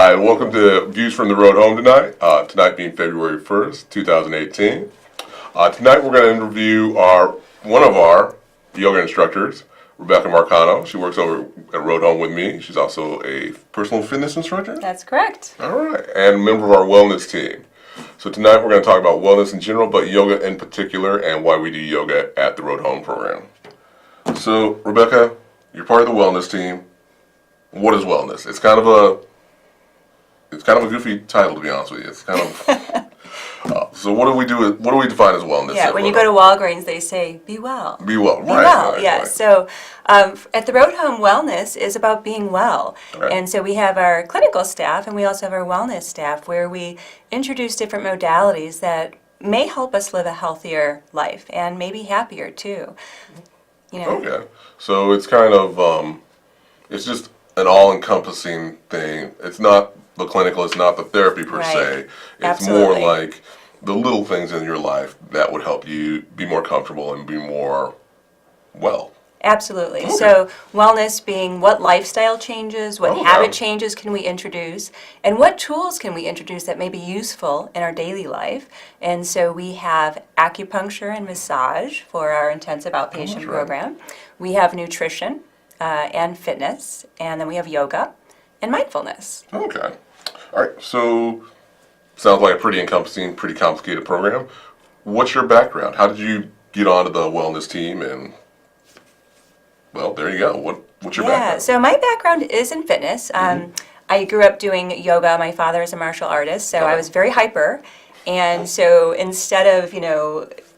Hi, welcome to Views from the Road Home tonight. Tonight being February 1st, 2018. Tonight we're going to interview one of our yoga instructors, Rebecca Marcano. She works over at Road Home with me. She's also a personal fitness instructor. That's correct. All right, and a member of our wellness team. So tonight we're going to talk about wellness in general, but yoga in particular, and why we do yoga at the Road Home program. So Rebecca, you're part of the wellness team. What is wellness? It's kind of a goofy title, to be honest with you. It's kind of so what do we do? What do we define as wellness? Yeah, when you go to Walgreens, they say "Be well." Be well, Be right? well, right, yeah. Right. So at the Road Home, wellness is about being well, Right. and so we have our clinical staff, and we also have our wellness staff, where we introduce different modalities that may help us live a healthier life and maybe happier too. You know. Okay, so it's kind of it's just an all-encompassing thing. It's not the clinical, it's not the therapy per Right. se. It's Absolutely. more like the little things in your life that would help you be more comfortable and be more well. Absolutely. Okay. So wellness being what lifestyle changes, what Okay. habit changes can we introduce, and what tools can we introduce that may be useful in our daily life. And so we have acupuncture and massage for our intensive outpatient right. program. We have nutrition and fitness, and then we have yoga and mindfulness. Okay. All right, so sounds like a pretty encompassing, pretty complicated program. What's your background? How did you get onto the wellness team? And well, there you go. What's your background? So my background is in fitness. I grew up doing yoga. My father is a martial artist, so I was very hyper. And so instead of,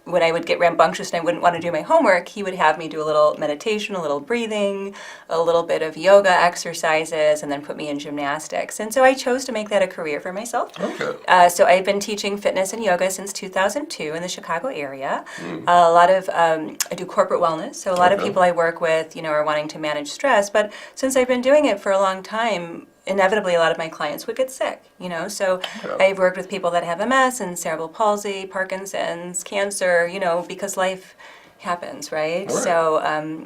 when I would get rambunctious and I wouldn't want to do my homework, he would have me do a little meditation, a little breathing, a little bit of yoga exercises, and then put me in gymnastics. And so I chose to make that a career for myself. Okay. So I've been teaching fitness and yoga since 2002 in the Chicago area. A lot of, I do corporate wellness, so a lot of Okay. people I work with, are wanting to manage stress. But since I've been doing it for a long time, inevitably a lot of my clients would get sick, So Okay. I've worked with people that have MS and cerebral palsy, Parkinson's, cancer, because life happens, right? Right. So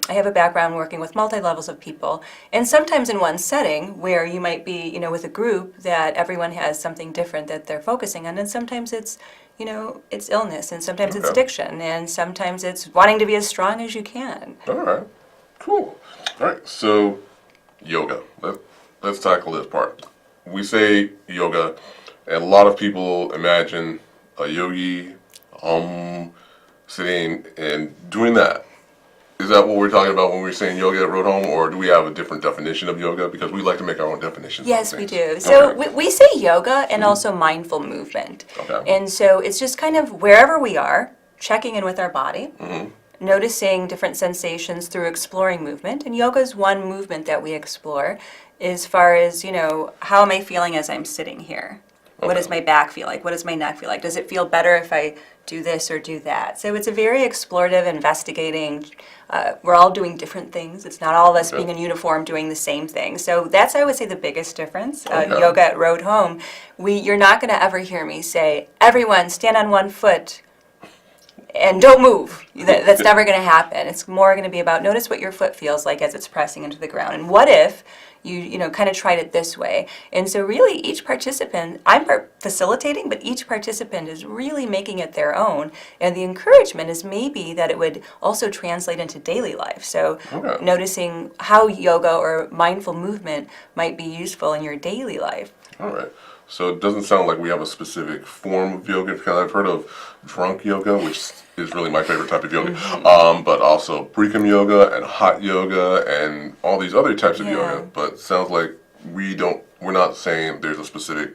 I have a background working with multi-levels of people, and sometimes in one setting where you might be, with a group that everyone has something different that they're focusing on, and sometimes it's, it's illness, and sometimes it's Okay. addiction, and sometimes it's wanting to be as strong as you can. All right. Cool. All right. So yoga. Let's tackle this part. We say yoga, and a lot of people imagine a yogi sitting and doing that. Is that what we're talking about when we're saying yoga at Road Home, or do we have a different definition of yoga? Because we like to make our own definitions. Yes, of we things. do. So Okay. we say yoga and also mindful movement. Okay. And so it's just kind of wherever we are, checking in with our body, noticing different sensations through exploring movement. And yoga is one movement that we explore as far as, how am I feeling as I'm sitting here? What Okay. does my back feel like? What does my neck feel like? Does it feel better if I do this or do that? So it's a very explorative, investigating. We're all doing different things. It's not all of us Okay. being in uniform doing the same thing. So that's, I would say, the biggest difference. Okay. Yoga at Road Home, you're not going to ever hear me say, everyone stand on one foot and don't move. That's never going to happen. It's more going to be about notice what your foot feels like as it's pressing into the ground. And what if you kind of tried it this way? And so really each participant, I'm facilitating, but each participant is really making it their own. And the encouragement is maybe that it would also translate into daily life. So Okay. noticing how yoga or mindful movement might be useful in your daily life. All right. So it doesn't sound like we have a specific form of yoga, because I've heard of drunk yoga, which is really my favorite type of yoga, but also Bikram yoga and hot yoga and all these other types of Yeah. yoga. But it sounds like we're not saying there's a specific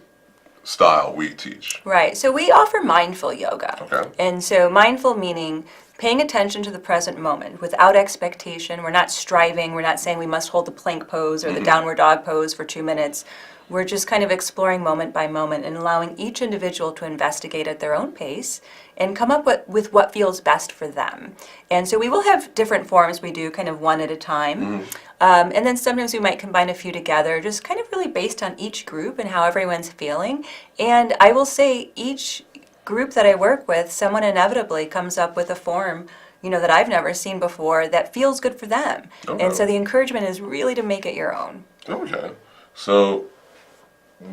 style we teach. Right. So we offer mindful yoga. Okay. And so mindful meaning paying attention to the present moment without expectation. We're not striving. We're not saying we must hold the plank pose or the downward dog pose for 2 minutes. We're just kind of exploring moment by moment and allowing each individual to investigate at their own pace and come up with what feels best for them. And so we will have different forms. We do kind of one at a time. And then sometimes we might combine a few together, just kind of really based on each group and how everyone's feeling. And I will say each group that I work with, someone inevitably comes up with a form that I've never seen before that feels good for them. Okay. And so the encouragement is really to make it your own. Okay. So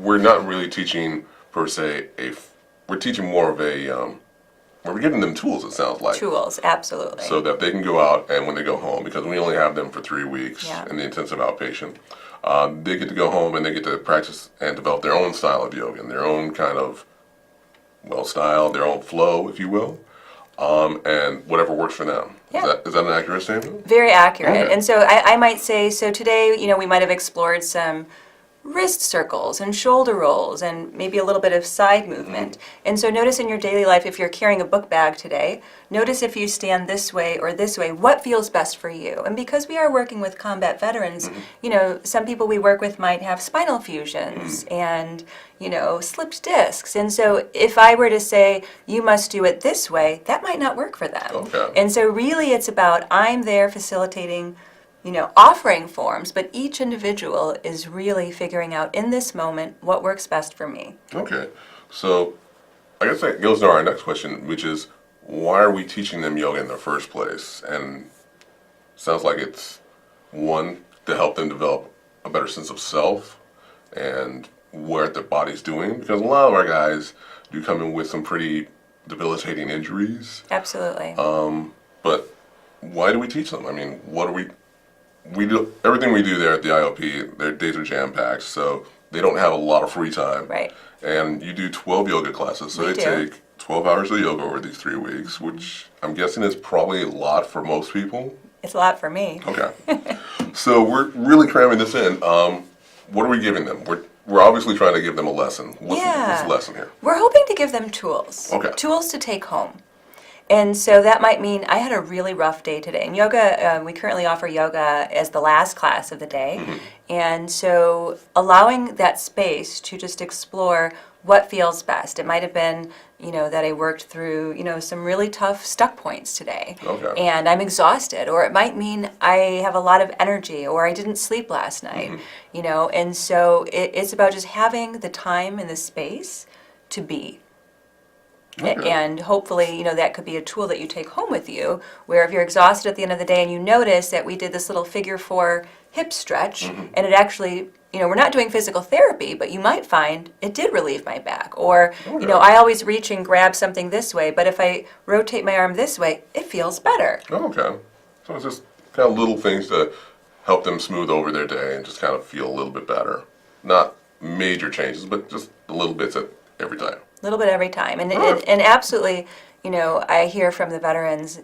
we're not really teaching per se we're teaching more of we're giving them tools, it sounds like. Tools, absolutely. So that they can go out and when they go home, because we only have them for 3 weeks Yeah. in the intensive outpatient, they get to go home and they get to practice and develop their own style of yoga and their own kind of, style, their own flow, if you will, and whatever works for them. Yeah. Is that an accurate statement? Very accurate. Okay. And so I might say, so today, we might have explored some wrist circles and shoulder rolls and maybe a little bit of side movement. And so notice in your daily life, if you're carrying a book bag today, notice if you stand this way or this way, what feels best for you. And because we are working with combat veterans, some people we work with might have spinal fusions and, slipped discs. And so if I were to say, you must do it this way, that might not work for them. Okay. And so really it's about, I'm there facilitating offering forms, but each individual is really figuring out in this moment what works best for me. Okay. So I guess that goes to our next question, which is, why are we teaching them yoga in the first place? And sounds like it's, one, to help them develop a better sense of self and what their body's doing. Because a lot of our guys do come in with some pretty debilitating injuries. Absolutely. But why do we teach them? I mean, what are we do everything we do there at the IOP. Their days are jam-packed, so they don't have a lot of free time. Right. And you do 12 yoga classes, so We they do. take 12 hours of yoga over these 3 weeks, which I'm guessing is probably a lot for most people. It's a lot for me. Okay. So we're really cramming this in. What are we giving them? We're obviously trying to give them a lesson. What's the lesson here? We're hoping to give them tools. Okay. Tools to take home. And so that might mean I had a really rough day today. And yoga, we currently offer yoga as the last class of the day. And so allowing that space to just explore what feels best. It might have been, that I worked through, some really tough stuck points today. Okay. And I'm exhausted. Or it might mean I have a lot of energy or I didn't sleep last night, And so it's about just having the time and the space to be. Okay. And hopefully, that could be a tool that you take home with you, where if you're exhausted at the end of the day and you notice that we did this little figure 4 hip stretch, and it actually, we're not doing physical therapy, but you might find it did relieve my back. Or, I always reach and grab something this way, but if I rotate my arm this way, it feels better. Okay. So it's just kind of little things to help them smooth over their day and just kind of feel a little bit better. Not major changes, but just the little bits at every time. A little bit every time. And absolutely, I hear from the veterans,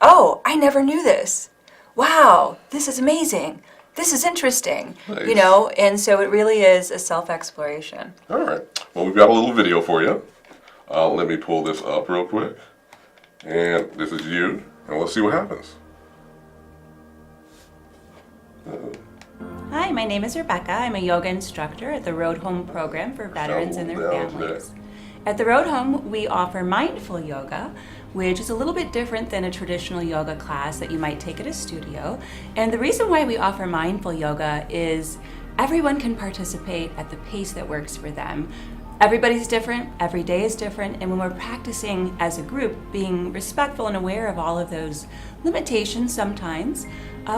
oh, I never knew this. Wow, this is amazing. This is interesting. Nice. And so it really is a self-exploration. All right. Well, we've got a little video for you. Let me pull this up real quick. And this is you. And let's see what happens. Hi, my name is Rebecca. I'm a yoga instructor at the Road Home program for veterans and their Down families. today. At the Road Home, we offer mindful yoga, which is a little bit different than a traditional yoga class that you might take at a studio. And the reason why we offer mindful yoga is everyone can participate at the pace that works for them. Everybody's different, every day is different, and when we're practicing as a group, being respectful and aware of all of those limitations sometimes,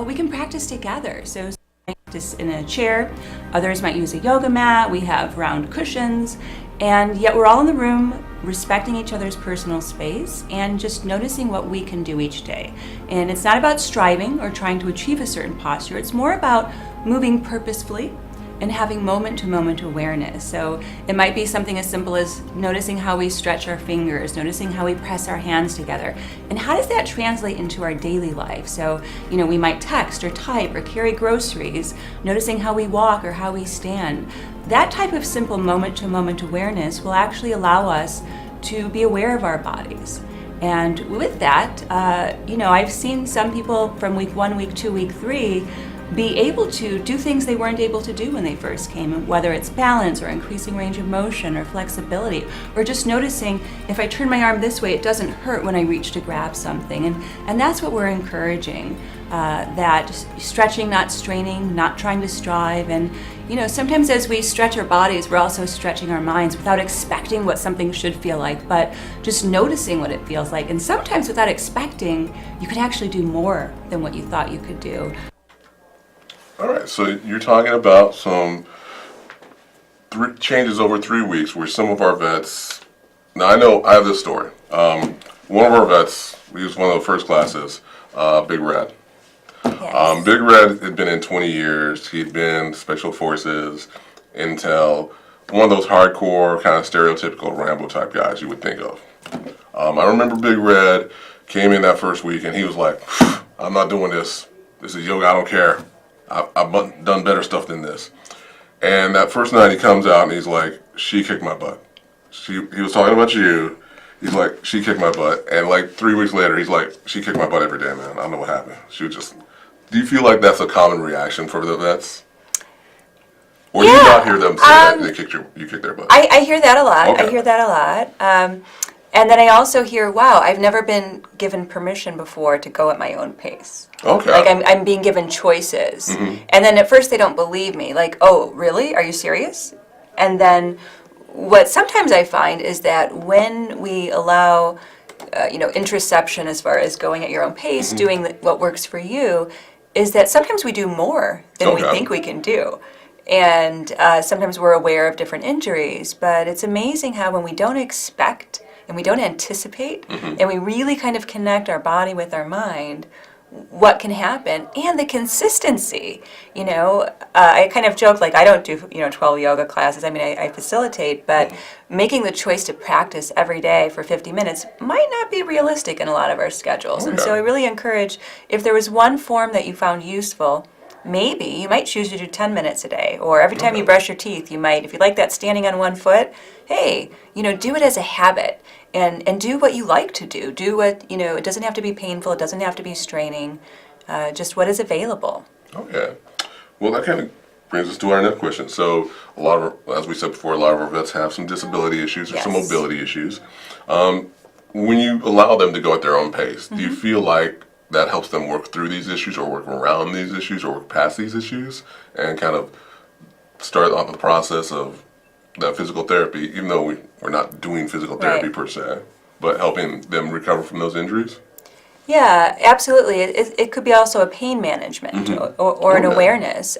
we can practice together. So practice in a chair, others might use a yoga mat, we have round cushions, and yet we're all in the room respecting each other's personal space and just noticing what we can do each day. And it's not about striving or trying to achieve a certain posture, it's more about moving purposefully and having moment-to-moment awareness. So it might be something as simple as noticing how we stretch our fingers, noticing how we press our hands together, and how does that translate into our daily life? So, we might text or type or carry groceries, noticing how we walk or how we stand. That type of simple moment-to-moment awareness will actually allow us to be aware of our bodies. And with that, I've seen some people from week 1, week 2, week 3 be able to do things they weren't able to do when they first came, whether it's balance or increasing range of motion or flexibility, or just noticing if I turn my arm this way, it doesn't hurt when I reach to grab something. And that's what we're encouraging, that stretching, not straining, not trying to strive. And sometimes as we stretch our bodies, we're also stretching our minds without expecting what something should feel like, but just noticing what it feels like. And sometimes without expecting, you can actually do more than what you thought you could do. All right, so you're talking about some changes over 3 weeks where some of our vets, now I know I have this story. One of our vets, he was one of the first classes, Big Red. Yes. Big Red had been in 20 years. He'd been Special Forces, Intel, one of those hardcore, kind of stereotypical Rambo type guys you would think of. I remember Big Red came in that first week and he was like, I'm not doing this. This is yoga, I don't care. I've done better stuff than this. And that first night he comes out and he's like, she kicked my butt. He was talking about you. He's like, she kicked my butt. And like 3 weeks later, he's like, she kicked my butt every day, man. I don't know what happened. She was just, do you feel like that's a common reaction for the vets? Or do you not hear them say that you kicked their butt? I hear that a lot. Okay. I hear that a lot. And then I also hear, wow, I've never been given permission before to go at my own pace. Okay. Like I'm being given choices. And then at first they don't believe me. Like, oh, really? Are you serious? And then what sometimes I find is that when we allow, introception as far as going at your own pace, doing what works for you, is that sometimes we do more than we think we can do. And sometimes we're aware of different injuries, but it's amazing how when we don't expect and we don't anticipate, and we really kind of connect our body with our mind, what can happen, and the consistency. I kind of joke, like, I don't do 12 yoga classes. I mean, I facilitate, but making the choice to practice every day for 50 minutes might not be realistic in a lot of our schedules. And so I really encourage, if there was one form that you found useful, maybe you might choose to do 10 minutes a day, or every time you brush your teeth, you might, if you like that standing on one foot, hey, do it as a habit and do what you like to do. Do what, it doesn't have to be painful, it doesn't have to be straining, just what is available. Okay. Well, that kind of brings us to our next question. So, as we said before, a lot of our vets have some disability issues or some mobility issues. When you allow them to go at their own pace, do you feel like that helps them work through these issues or work around these issues or work past these issues and kind of start off the process of that physical therapy, even though we're not doing physical therapy per se, but helping them recover from those injuries? Yeah, absolutely. It could be also a pain management or an awareness.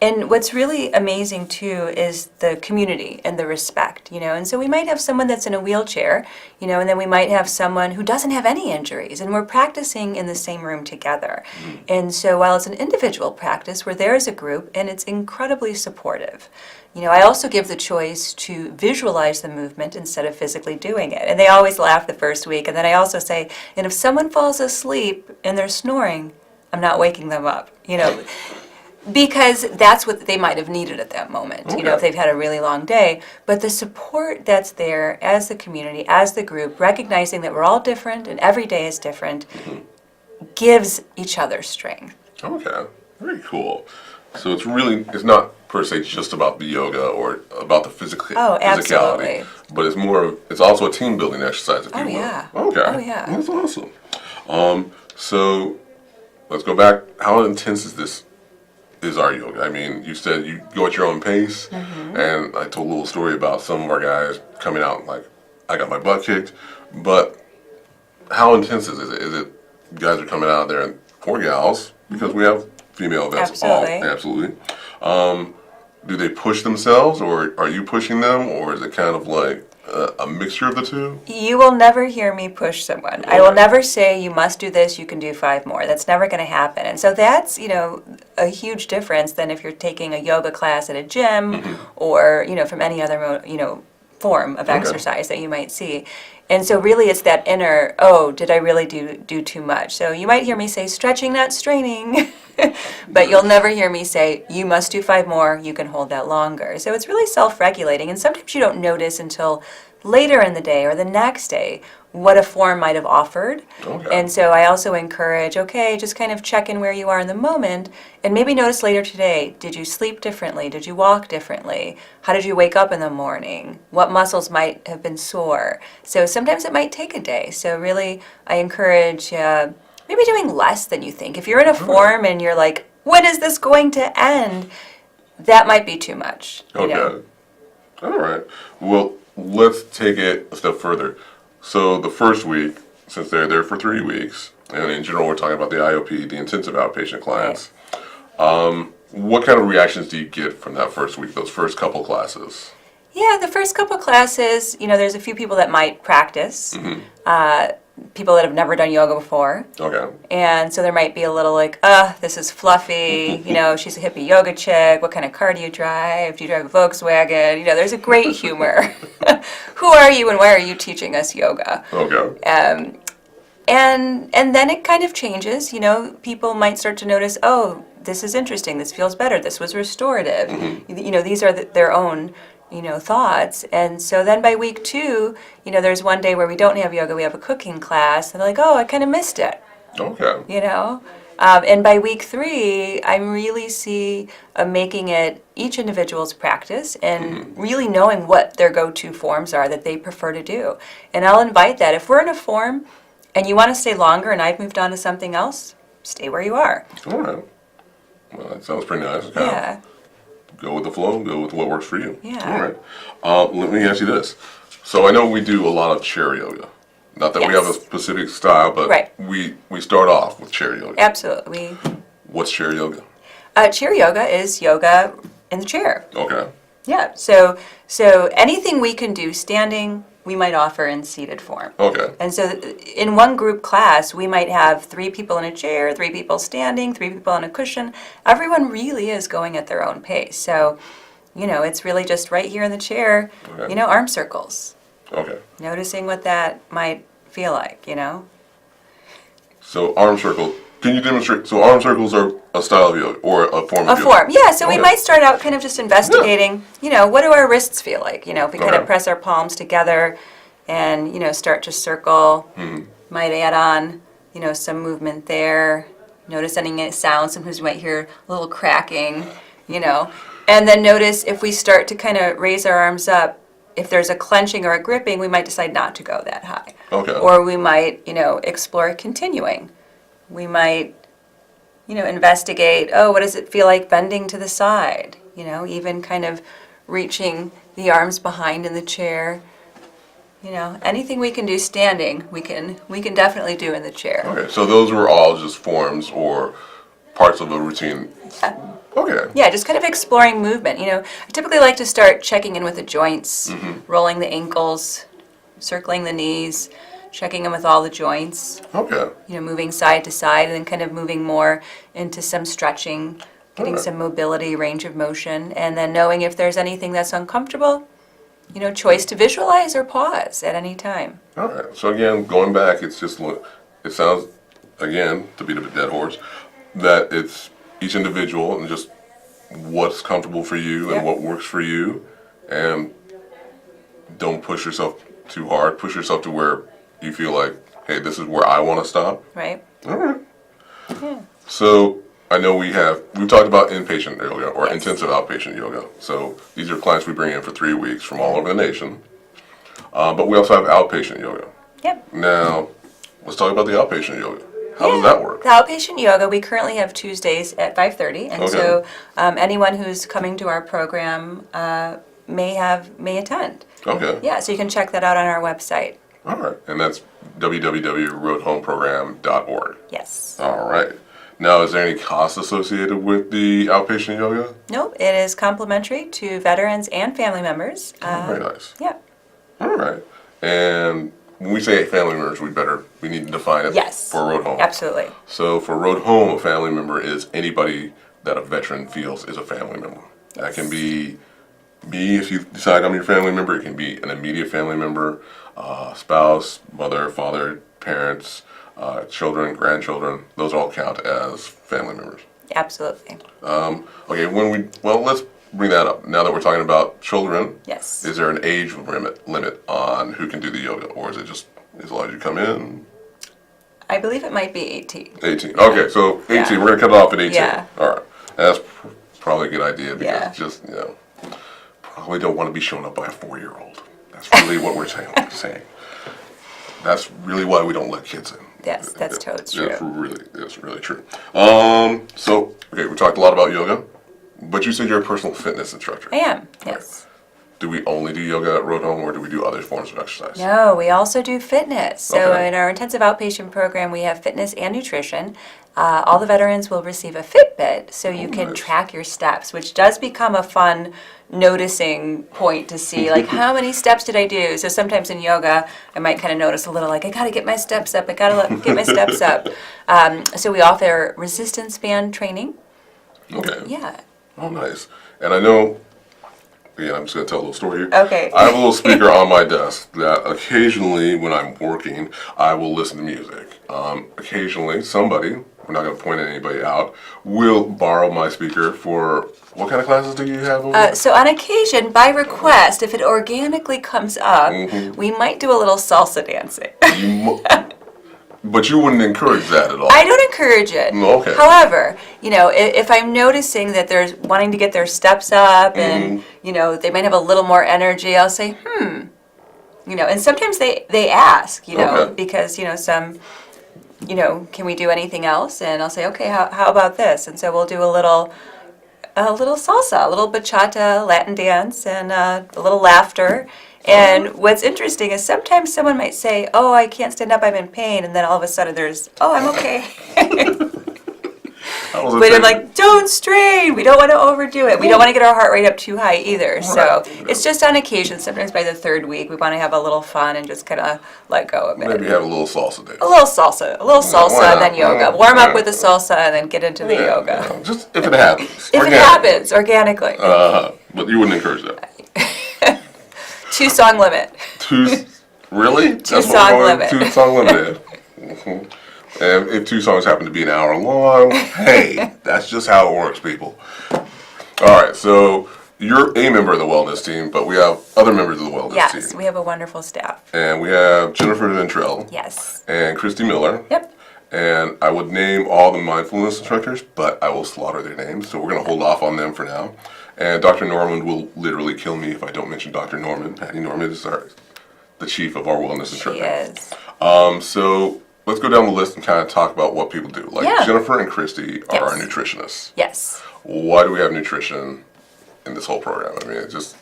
And what's really amazing too is the community and the respect, and so we might have someone that's in a wheelchair, and then we might have someone who doesn't have any injuries, and we're practicing in the same room together. And so while it's an individual practice, we're there as a group, and it's incredibly supportive. I also give the choice to visualize the movement instead of physically doing it. And they always laugh the first week. And then I also say, and if someone falls asleep and they're snoring, I'm not waking them up, because that's what they might have needed at that moment, if they've had a really long day. But the support that's there as the community, as the group, recognizing that we're all different and every day is different, gives each other strength. Okay, very cool. So it's not per se just about the yoga or about the physicality, but it's also a team building exercise, if you will. Yeah. Okay. Oh, yeah. That's awesome. So let's go back. How intense is our yoga? I mean, you said you go at your own pace, and I told a little story about some of our guys coming out like, I got my butt kicked, but how intense is it? Is it guys are coming out there, and or gals, because we have female vets. Absolutely. Do they push themselves, or are you pushing them, or is it kind of like a mixture of the two? You will never hear me push someone. I will never say, you must do this, you can do 5 more. That's never going to happen. And so that's, a huge difference than if you're taking a yoga class at a gym or, from any other, form of exercise that you might see. And so really it's that inner, oh, did I really do too much? So you might hear me say, stretching, not straining, but you'll never hear me say, you must do 5 more, you can hold that longer. So it's really self-regulating, and sometimes you don't notice until later in the day or the next day what a form might have offered. And so I also encourage, just kind of check in where you are in the moment and maybe notice later today, did you sleep differently? Did you walk differently? How did you wake up in the morning? What muscles might have been sore? So sometimes it might take a day. So really I encourage maybe doing less than you think. If you're in a form and you're like, when is this going to end? That might be too much. Okay. All right. Well, let's take it a step further. So the first week, since they're there for 3 weeks, and in general we're talking about the IOP, the intensive outpatient clients, what kind of reactions do you get from that first week, those first couple classes? Yeah, the first couple classes, there's a few people that might practice, people that have never done yoga before. Okay. And so there might be a little like, this is fluffy, she's a hippie yoga chick, what kind of car do you drive? Do you drive a Volkswagen? There's a great humor. Who are you and why are you teaching us yoga? Okay. And then it kind of changes, people might start to notice, oh, this is interesting, this feels better, this was restorative. These are their own thoughts. And so then by week 2, there's one day where we don't have yoga, we have a cooking class, and they're like, oh, I kind of missed it. Okay. And by week 3, I really see making it each individual's practice and really knowing what their go-to forms are that they prefer to do. And I'll invite that. If we're in a form and you want to stay longer and I've moved on to something else, stay where you are. All right. Well, that sounds pretty nice. Yeah. Go with the flow, go with what works for you. Yeah. All right. Let me ask you this. So I know we do a lot of chair yoga. Not that we have a specific style, but Right. we start off with chair yoga. Absolutely. What's chair yoga? Chair yoga is yoga in the chair. Okay. Yeah. So anything we can do standing, we might offer in seated form. Okay. And so in one group class, we might have 3 people in a chair, 3 people standing, 3 people on a cushion. Everyone really is going at their own pace. So, it's really just right here in the chair, Okay. arm circles. Okay. Noticing what that might feel like, So arm circle. Can you demonstrate? So arm circles are a style of yoga or a form A of yoga? form, yeah. So we Okay. might start out kind of just investigating, what do our wrists feel like? If we kind Okay. of press our palms together and, start to circle, might add on, some movement there. Notice any sound. Sometimes you might hear a little cracking, And then notice if we start to kind of raise our arms up, if there's a clenching or a gripping, we might decide not to go that high. Okay. Or we might, explore continuing. We might, investigate, oh, what does it feel like bending to the side? Even kind of reaching the arms behind in the chair. Anything we can do standing, we can definitely do in the chair. Okay. So those were all just forms or parts of a routine. Okay. Yeah, just kind of exploring movement. I typically like to start checking in with the joints, rolling the ankles, circling the knees, checking in with all the joints. Okay. Moving side to side and then kind of moving more into some stretching, getting some mobility, range of motion, and then knowing if there's anything that's uncomfortable, choice to visualize or pause at any time. All right. So again, going back, it sounds, again, to beat a dead horse, that it's each individual and just what's comfortable for you and what works for you, and don't push yourself too hard. Push yourself to where you feel like, hey, this is where I want to stop. Right? All right. Yeah. So I know we've talked about inpatient yoga or intensive outpatient yoga. So these are clients we bring in for 3 weeks from all over the nation. But we also have outpatient yoga. Yep. Now, let's talk about the outpatient yoga. How does that work? The outpatient yoga, we currently have Tuesdays at 5:30, and so anyone who's coming to our program may attend. Okay. Yeah, so you can check that out on our website. All right. And that's www.roadhomeprogram.org. Yes. All right. Now, is there any cost associated with the outpatient yoga? Nope, it is complimentary to veterans and family members. Very nice. Yeah. All right. And when we say family members, we need to define it Yes. for Road Home. Absolutely. So for Road Home, a family member is anybody that a veteran feels is a family member. That can be me if you decide I'm your family member. It can be an immediate family member, spouse, mother, father, parents, children, grandchildren. Those all count as family members. Absolutely. Okay, let's bring that up. Now that we're talking about children, Yes. is there an age limit on who can do the yoga, or is it just as long as you come in? I believe it might be 18. 18. Okay, so 18. Yeah. We're gonna cut it off at 18. Yeah. All right, that's probably a good idea because Yeah. just probably don't want to be shown up by a 4-year-old. That's really what we're saying. That's really why we don't let kids in. Yes, that's totally true. That's really true. So okay, we talked a lot about yoga, but you said you're a personal fitness instructor. I am, yes. do we only do yoga at Road Home, or do we do other forms of exercise? No, we also do fitness. So Okay. in our intensive outpatient program, we have fitness and nutrition. All the veterans will receive a Fitbit, so you can nice. track your steps, which does become a fun noticing point to see, like, how many steps did I do? So sometimes in yoga, I might kind of notice a little, like, I got to get my steps up. I got to get my steps up. So we offer resistance band training. Okay. Yeah. Oh, nice. And I know, again, I'm just going to tell a little story here. Okay. I have a little speaker on my desk that occasionally, when I'm working, I will listen to music. Occasionally, somebody, we're not going to point anybody out, will borrow my speaker for, what kind of classes do you have over there? So on occasion, by request, if it organically comes up, we might do a little salsa dancing. But you wouldn't encourage that at all. I don't encourage it. Okay. However, if I'm noticing that they're wanting to get their steps up and, they might have a little more energy, I'll say, and sometimes they ask, Okay. because, some, can we do anything else? And I'll say, okay, how about this? And so we'll do a little salsa, a little bachata, Latin dance, and a little laughter. And what's interesting is sometimes someone might say, oh, I can't stand up, I'm in pain, and then all of a sudden there's, oh, I'm okay. But I'm like, don't strain, we don't want to overdo it. We don't want to get our heart rate up too high either. So it's just on occasion, sometimes by the third week, we want to have a little fun and just kind of let go a bit. Maybe have a little salsa day. A little salsa, why and then not? yoga. Warm up with the salsa and then get into the yoga. Yeah, just if it happens. If it happens, organically. But you wouldn't encourage that. 2-song limit. Really? That's what 2-song we're going- limit. 2-song limit. Mhm. And if 2 songs happen to be an hour long, hey, that's just how it works, people. All right, so you're a member of the wellness team, but we have other members of the wellness Yes, team. we have a wonderful staff. And we have Jennifer Ventrell Yes. and Christy Miller. Yep. And I would name all the mindfulness instructors, but I will slaughter their names, so we're going to hold off on them for now. And Dr. Norman will literally kill me if I don't mention Dr. Norman. Patty Norman is the chief of our wellness instructor. She is. So let's go down the list and kind of talk about what people do. Like Yeah. Jennifer and Christy are our Yes. nutritionists. Yes. Why do we have nutrition in this whole program? I mean, it just...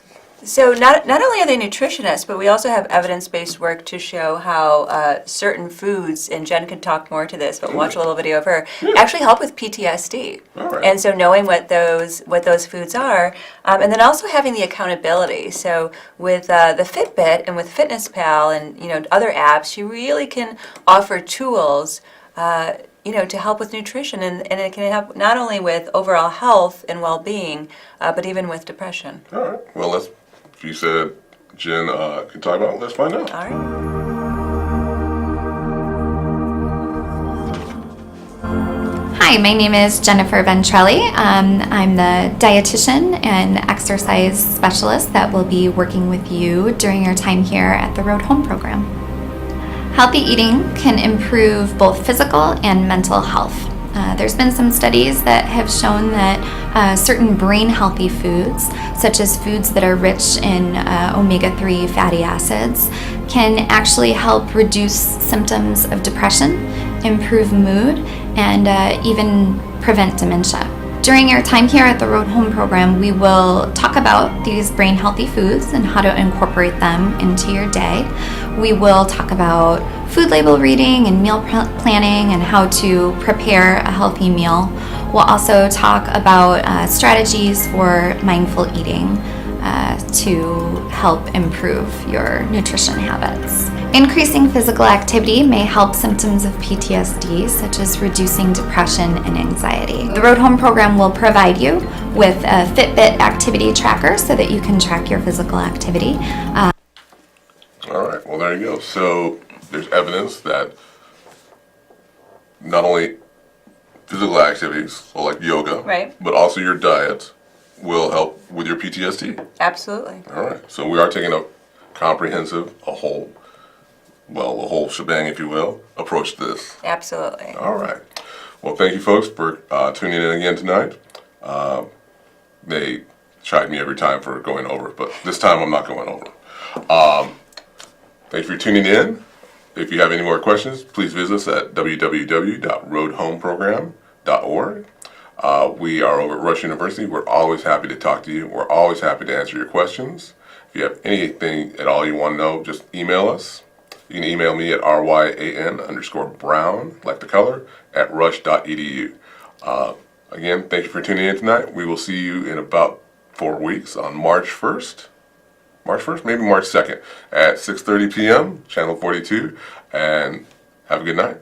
So not only are they nutritionists, but we also have evidence-based work to show how certain foods, and Jen can talk more to this, but watch a little video of her, actually help with PTSD. All right. And so knowing what those foods are, and then also having the accountability. So with the Fitbit and with FitnessPal and other apps, you really can offer tools to help with nutrition, and it can help not only with overall health and well-being, but even with depression. All right. Well, if you said Jen can talk about it, let's find out. All right. Hi, my name is Jennifer Ventrelli. I'm the dietitian and exercise specialist that will be working with you during your time here at the Road Home program. Healthy eating can improve both physical and mental health. There's been some studies that have shown that certain brain healthy foods, such as foods that are rich in omega-3 fatty acids, can actually help reduce symptoms of depression, improve mood, and even prevent dementia. During your time here at the Road Home program, we will talk about these brain healthy foods and how to incorporate them into your day. We will talk about food label reading and meal planning and how to prepare a healthy meal. We'll also talk about strategies for mindful eating to help improve your nutrition habits. Increasing physical activity may help symptoms of PTSD, such as reducing depression and anxiety. The Road Home program will provide you with a Fitbit activity tracker so that you can track your physical activity. All right. Well, there you go. So there's evidence that not only physical activities, so like yoga, Right. but also your diet will help with your PTSD. Absolutely. All right. So we are taking a comprehensive, a whole shebang, if you will, approach to this. Absolutely. All right. Well, thank you, folks, for tuning in again tonight. They chide me every time for going over, but this time I'm not going over. Thank you for tuning in. If you have any more questions, please visit us at www.roadhomeprogram.org. We are over at Rush University. We're always happy to talk to you. We're always happy to answer your questions. If you have anything at all you want to know, just email us. You can email me at ryan_brown, like the color, at rush.edu. Again, thank you for tuning in tonight. We will see you in about 4 weeks on March 1st. March 1st, maybe March 2nd at 6:30 p.m., channel 42. And have a good night.